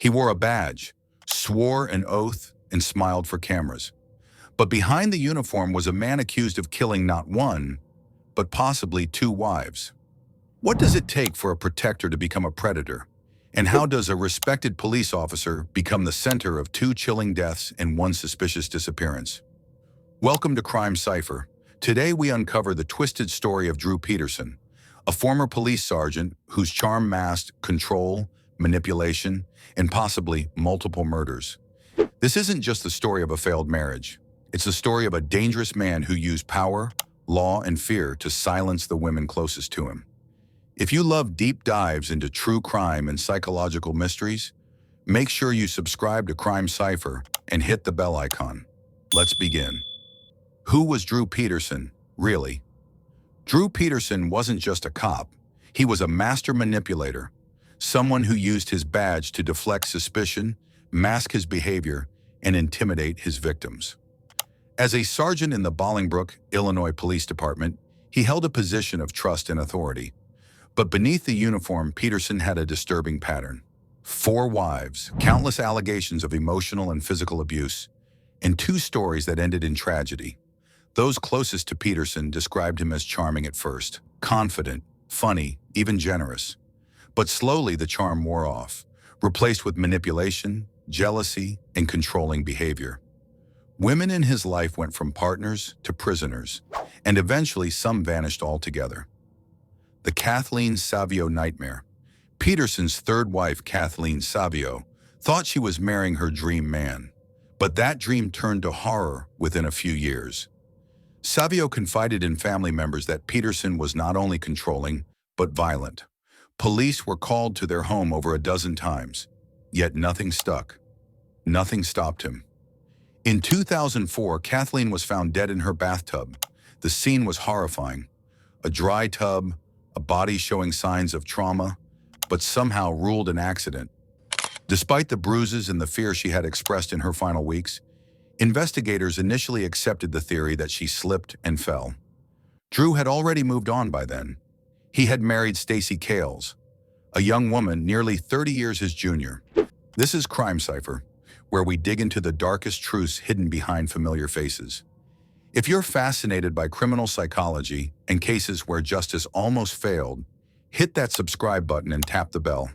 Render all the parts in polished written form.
He wore a badge, swore an oath, and smiled for cameras. But behind the uniform was a man accused of killing not one, but possibly two wives. What does it take for a protector to become a predator? And how does a respected police officer become the center of two chilling deaths and one suspicious disappearance? Welcome to Crime Cipher. Today we uncover the twisted story of Drew Peterson, a former police sergeant whose charm masked control, manipulation, and possibly multiple murders. This isn't just the story of a failed marriage. It's the story of a dangerous man who used power, law, and fear to silence the women closest to him. If you love deep dives into true crime and psychological mysteries, make sure you subscribe to Crime Cipher and hit the bell icon. Let's begin. Who was Drew Peterson, really? Drew Peterson wasn't just a cop. He was a master manipulator, someone who used his badge to deflect suspicion, mask his behavior, and intimidate his victims. As a sergeant in the Bolingbrook, Illinois Police Department, he held a position of trust and authority. But beneath the uniform, Peterson had a disturbing pattern. 4 wives, countless allegations of emotional and physical abuse, and 2 stories that ended in tragedy. Those closest to Peterson described him as charming at first, confident, funny, even generous. But slowly the charm wore off, replaced with manipulation, jealousy, and controlling behavior. Women in his life went from partners to prisoners, and eventually some vanished altogether. The Kathleen Savio nightmare. Peterson's 3rd wife, Kathleen Savio, thought she was marrying her dream man, but that dream turned to horror within a few years. Savio confided in family members that Peterson was not only controlling, but violent. Police were called to their home over a dozen times, yet nothing stuck. Nothing stopped him. In 2004, Kathleen was found dead in her bathtub. The scene was horrifying. A dry tub, a body showing signs of trauma, but somehow ruled an accident. Despite the bruises and the fear she had expressed in her final weeks, investigators initially accepted the theory that she slipped and fell. Drew had already moved on by then. He had married Stacy, a young woman nearly 30 years his junior. This is Crime Cipher, where we dig into the darkest truths hidden behind familiar faces. If you're fascinated by criminal psychology and cases where justice almost failed, hit that subscribe button and tap the bell.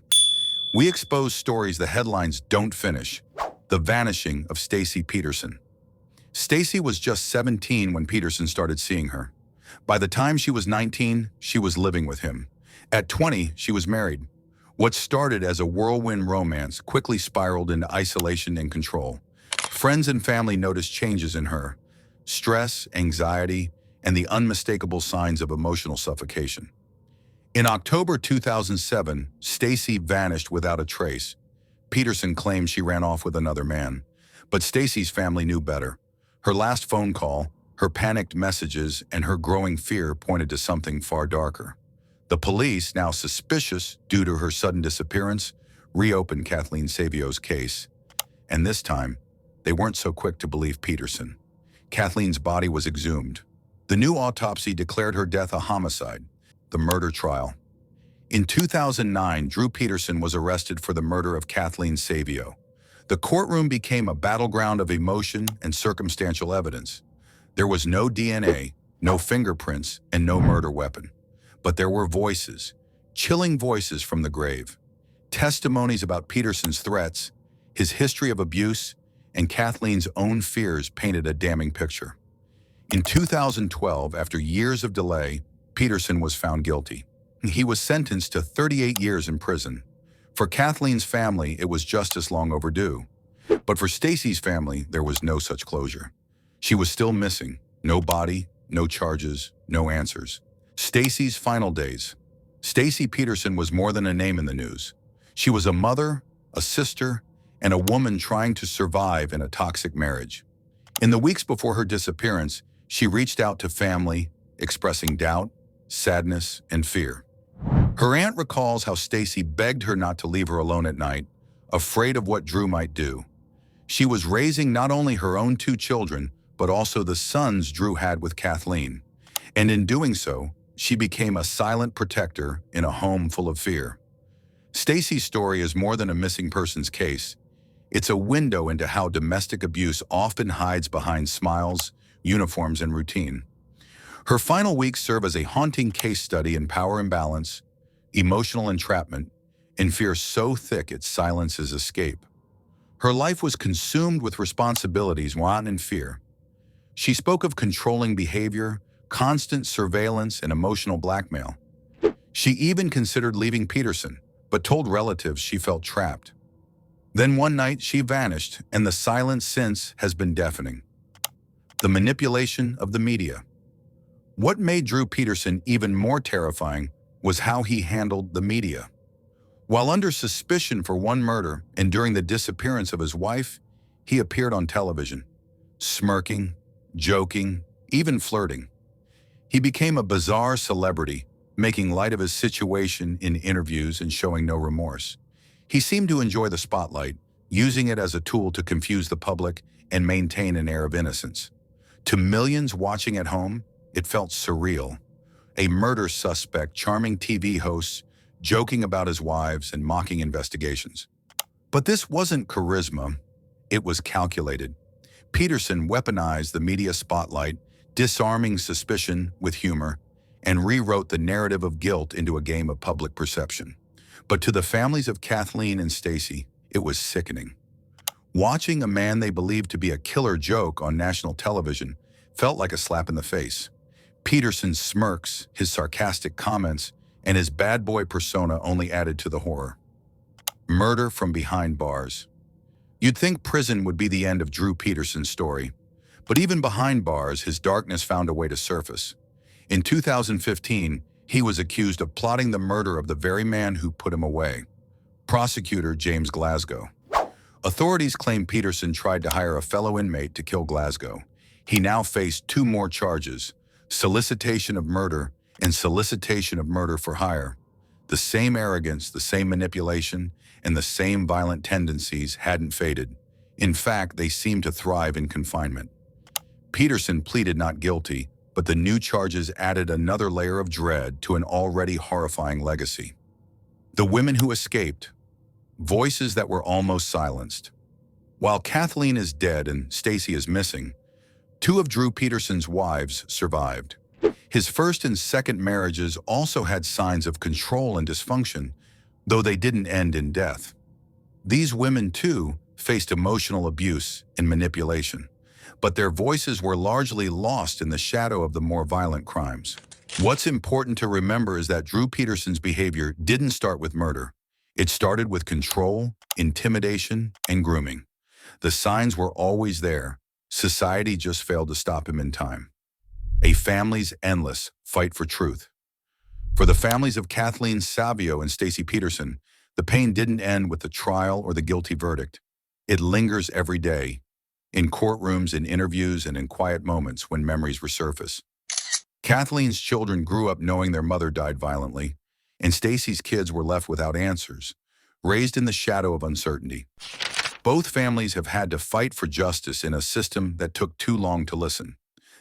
We expose stories the headlines don't finish. The vanishing of Stacy Peterson. Stacy was just 17 when Peterson started seeing her. By the time she was 19, she was living with him. At 20, she was married. What started as a whirlwind romance quickly spiraled into isolation and control. Friends and family noticed changes in her: stress, anxiety, and the unmistakable signs of emotional suffocation. In October 2007, Stacy vanished without a trace. Peterson claimed she ran off with another man, but Stacy's family knew better. Her last phone call, her panicked messages, and her growing fear pointed to something far darker. The police, now suspicious due to her sudden disappearance, reopened Kathleen Savio's case. And this time, they weren't so quick to believe Peterson. Kathleen's body was exhumed. The new autopsy declared her death a homicide, the murder trial. In 2009, Drew Peterson was arrested for the murder of Kathleen Savio. The courtroom became a battleground of emotion and circumstantial evidence. There was no DNA, no fingerprints, and no murder weapon. But there were voices, chilling voices from the grave. Testimonies about Peterson's threats, his history of abuse, and Kathleen's own fears painted a damning picture. In 2012, after years of delay, Peterson was found guilty. He was sentenced to 38 years in prison. For Kathleen's family, it was justice long overdue. But for Stacy's family, there was no such closure. She was still missing. No body, no charges, no answers. Stacy's final days. Stacy Peterson was more than a name in the news. She was a mother, a sister, and a woman trying to survive in a toxic marriage. In the weeks before her disappearance, she reached out to family, expressing doubt, sadness, and fear. Her aunt recalls how Stacy begged her not to leave her alone at night, afraid of what Drew might do. She was raising not only her own 2 children, but also the sons Drew had with Kathleen. And in doing so, she became a silent protector in a home full of fear. Stacy's story is more than a missing persons case. It's a window into how domestic abuse often hides behind smiles, uniforms, and routine. Her final weeks serve as a haunting case study in power imbalance, emotional entrapment, and fear so thick it silences escape. Her life was consumed with responsibilities wound in fear. She spoke of controlling behavior, constant surveillance, and emotional blackmail. She even considered leaving Peterson, but told relatives she felt trapped. Then one night she vanished, and the silence since has been deafening. The manipulation of the media. What made Drew Peterson even more terrifying was how he handled the media. While under suspicion for one murder and during the disappearance of his wife, he appeared on television, smirking, joking, even flirting. He became a bizarre celebrity, making light of his situation in interviews and showing no remorse. He seemed to enjoy the spotlight, using it as a tool to confuse the public and maintain an air of innocence. To millions watching at home, it felt surreal. A murder suspect charming TV hosts, joking about his wives and mocking investigations. But this wasn't charisma, it was calculated. Peterson weaponized the media spotlight, disarming suspicion with humor, and rewrote the narrative of guilt into a game of public perception. But to the families of Kathleen and Stacy, it was sickening. Watching a man they believed to be a killer joke on national television felt like a slap in the face. Peterson's smirks, his sarcastic comments, and his bad boy persona only added to the horror. Murder from behind bars. You'd think prison would be the end of Drew Peterson's story, but even behind bars, his darkness found a way to surface. In 2015, he was accused of plotting the murder of the very man who put him away, prosecutor James Glasgow. Authorities claim Peterson tried to hire a fellow inmate to kill Glasgow. He now faced 2 more charges, solicitation of murder and solicitation of murder for hire. The same arrogance, the same manipulation, and the same violent tendencies hadn't faded. In fact, they seemed to thrive in confinement. Peterson pleaded not guilty, but the new charges added another layer of dread to an already horrifying legacy. The women who escaped, voices that were almost silenced. While Kathleen is dead and Stacy is missing, 2 of Drew Peterson's wives survived. His first and second marriages also had signs of control and dysfunction, though they didn't end in death. These women, too, faced emotional abuse and manipulation, but their voices were largely lost in the shadow of the more violent crimes. What's important to remember is that Drew Peterson's behavior didn't start with murder. It started with control, intimidation, and grooming. The signs were always there. Society just failed to stop him in time. A family's endless fight for truth. For the families of Kathleen Savio and Stacy Peterson, the pain didn't end with the trial or the guilty verdict. It lingers every day, in courtrooms, in interviews, and in quiet moments when memories resurface. Kathleen's children grew up knowing their mother died violently, and Stacy's kids were left without answers, raised in the shadow of uncertainty. Both families have had to fight for justice in a system that took too long to listen.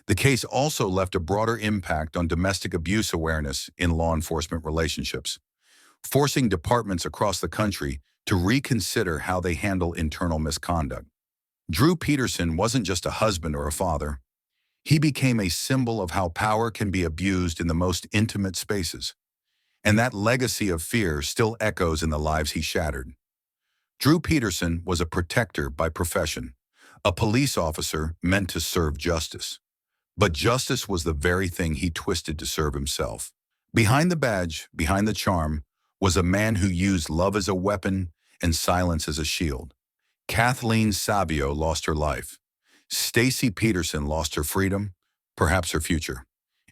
The case also left a broader impact on domestic abuse awareness in law enforcement relationships, forcing departments across the country to reconsider how they handle internal misconduct. Drew Peterson wasn't just a husband or a father. He became a symbol of how power can be abused in the most intimate spaces. And that legacy of fear still echoes in the lives he shattered. Drew Peterson was a protector by profession, a police officer meant to serve justice. But justice was the very thing he twisted to serve himself. Behind the badge, behind the charm, was a man who used love as a weapon and silence as a shield. Kathleen Savio lost her life. Stacy Peterson lost her freedom, perhaps her future.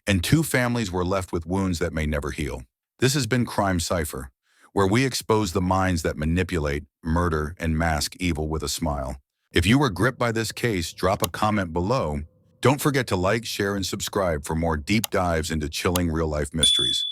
And 2 families were left with wounds that may never heal. This has been Crime Cipher, where we expose the minds that manipulate, murder, and mask evil with a smile. If you were gripped by this case, drop a comment below. Don't forget to like, share, and subscribe for more deep dives into chilling real-life mysteries.